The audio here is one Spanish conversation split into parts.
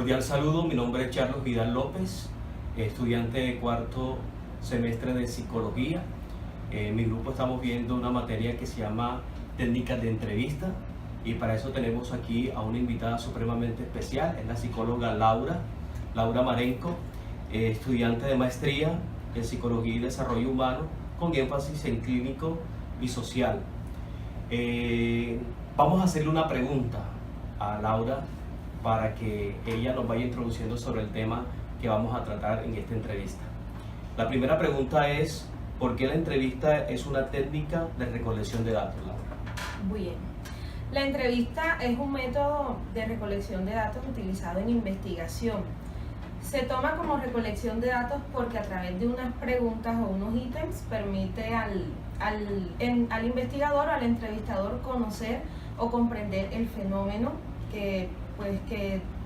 Cordial saludo, mi nombre es Charlos Vidal López, estudiante de cuarto semestre de psicología. En mi grupo estamos viendo una materia que se llama técnicas de entrevista y para eso tenemos aquí a una invitada supremamente especial, es la psicóloga Laura Marenco, estudiante de maestría en psicología y desarrollo humano con énfasis en clínico y social. Vamos a hacerle una pregunta a Laura para que ella nos vaya introduciendo sobre el tema que vamos a tratar en esta entrevista. La primera pregunta es, ¿por qué la entrevista es una técnica de recolección de datos, Laura? Muy bien. La entrevista es un método de recolección de datos utilizado en investigación. Se toma como recolección de datos porque a través de unas preguntas o unos ítems permite al investigador o al entrevistador conocer o comprender el fenómeno que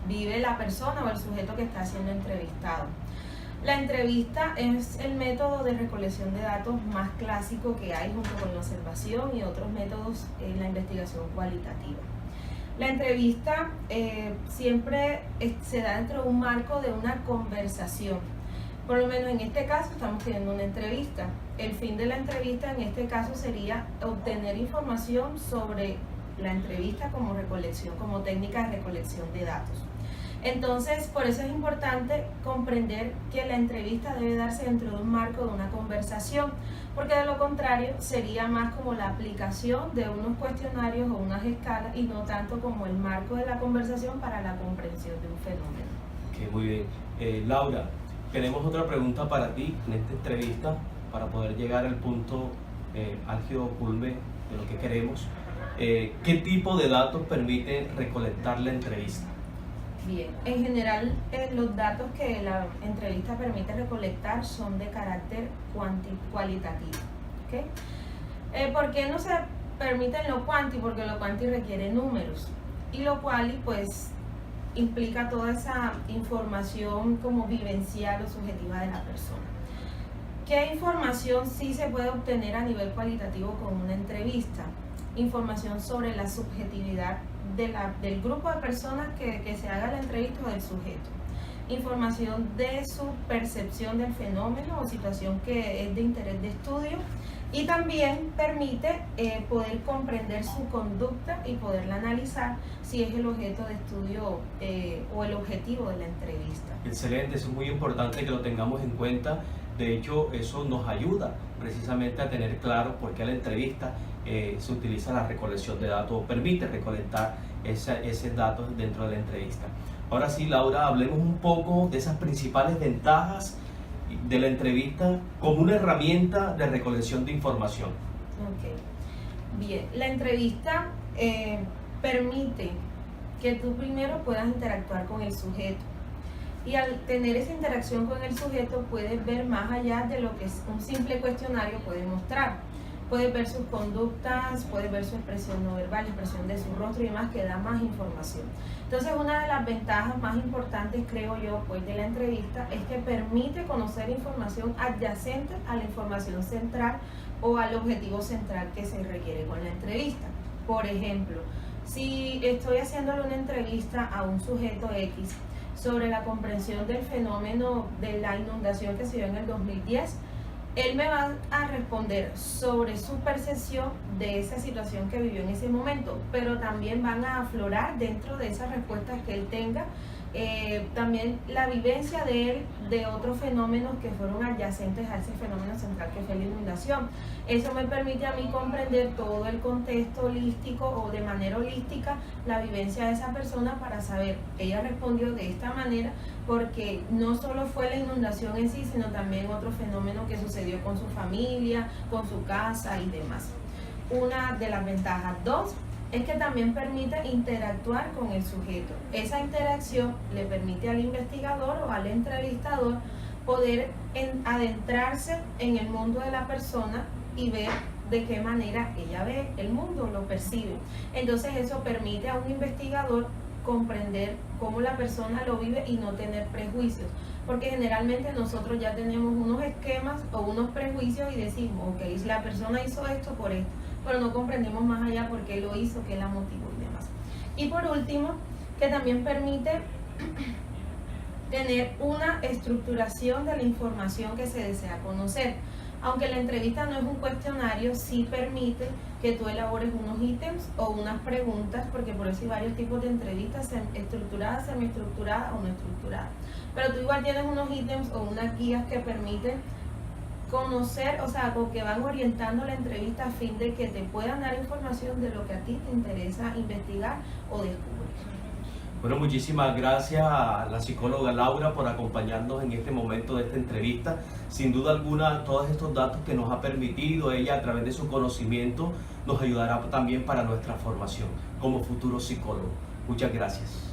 vive la persona o el sujeto que está siendo entrevistado. La entrevista es el método de recolección de datos más clásico que hay junto con la observación y otros métodos en la investigación cualitativa. La entrevista siempre se da dentro de un marco de una conversación. Por lo menos en este caso estamos teniendo una entrevista. El fin de la entrevista en este caso sería obtener información sobre la entrevista como recolección, como técnica de recolección de datos. Entonces, por eso es importante comprender que la entrevista debe darse dentro de un marco de una conversación, porque de lo contrario sería más como la aplicación de unos cuestionarios o unas escalas y no tanto como el marco de la conversación para la comprensión de un fenómeno. Okay, muy bien. Laura, tenemos otra pregunta para ti en esta entrevista para poder llegar al punto álgido culme de lo que queremos. ¿Qué tipo de datos permite recolectar la entrevista? Bien, en general los datos que la entrevista permite recolectar son de carácter cualitativo. ¿Okay? ¿Por qué no se permite lo cuanti? Porque lo cuanti requiere números y lo quali pues implica toda esa información como vivencial o subjetiva de la persona. ¿Qué información sí se puede obtener a nivel cualitativo con una entrevista? Información sobre la subjetividad del grupo de personas que se haga la entrevista o del sujeto. Información de su percepción del fenómeno o situación que es de interés de estudio y también permite poder comprender su conducta y poderla analizar si es el objeto de estudio o el objetivo de la entrevista. Excelente, eso es muy importante que lo tengamos en cuenta. De hecho, eso nos ayuda precisamente a tener claro por qué la entrevista se utiliza la recolección de datos o permite recolectar esos datos dentro de la entrevista. Ahora sí, Laura, hablemos un poco de esas principales ventajas de la entrevista como una herramienta de recolección de información. Ok, bien, la entrevista permite que tú primero puedas interactuar con el sujeto. Y al tener esa interacción con el sujeto puedes ver más allá de lo que un simple cuestionario puede mostrar. Puedes ver sus conductas, puedes ver su expresión no verbal, la expresión de su rostro y demás, que da más información. Entonces, una de las ventajas más importantes, creo yo, pues, de la entrevista es que permite conocer información adyacente a la información central o al objetivo central que se requiere con la entrevista. Por ejemplo, si estoy haciéndole una entrevista a un sujeto X sobre la comprensión del fenómeno de la inundación que se dio en el 2010, él me va a responder sobre su percepción de esa situación que vivió en ese momento, pero también van a aflorar dentro de esas respuestas que él tenga también la vivencia de él de otros fenómenos que fueron adyacentes a ese fenómeno central que fue la inundación. Eso me permite a mí comprender todo el contexto holístico o de manera holística la vivencia de esa persona para saber, ella respondió de esta manera porque no solo fue la inundación en sí, sino también otro fenómeno que sucedió con su familia, con su casa y demás. Una de las ventajas. Dos, es que también permite interactuar con el sujeto. Esa interacción le permite al investigador o al entrevistador poder adentrarse en el mundo de la persona y ver de qué manera ella ve el mundo, lo percibe. Entonces eso permite a un investigador comprender cómo la persona lo vive y no tener prejuicios, porque generalmente nosotros ya tenemos unos esquemas o unos prejuicios y decimos, ok, la persona hizo esto por esto, pero no comprendemos más allá por qué lo hizo, qué la motivó y demás. Y por último, que también permite tener una estructuración de la información que se desea conocer. Aunque la entrevista no es un cuestionario, sí permite que tú elabores unos ítems o unas preguntas, porque por eso hay varios tipos de entrevistas, estructuradas, semiestructuradas o no estructuradas. Pero tú igual tienes unos ítems o unas guías que permiten conocer, o sea, o que van orientando la entrevista a fin de que te puedan dar información de lo que a ti te interesa investigar o descubrir. Bueno, muchísimas gracias a la psicóloga Laura por acompañarnos en este momento de esta entrevista. Sin duda alguna, todos estos datos que nos ha permitido ella a través de su conocimiento nos ayudará también para nuestra formación como futuros psicólogos. Muchas gracias.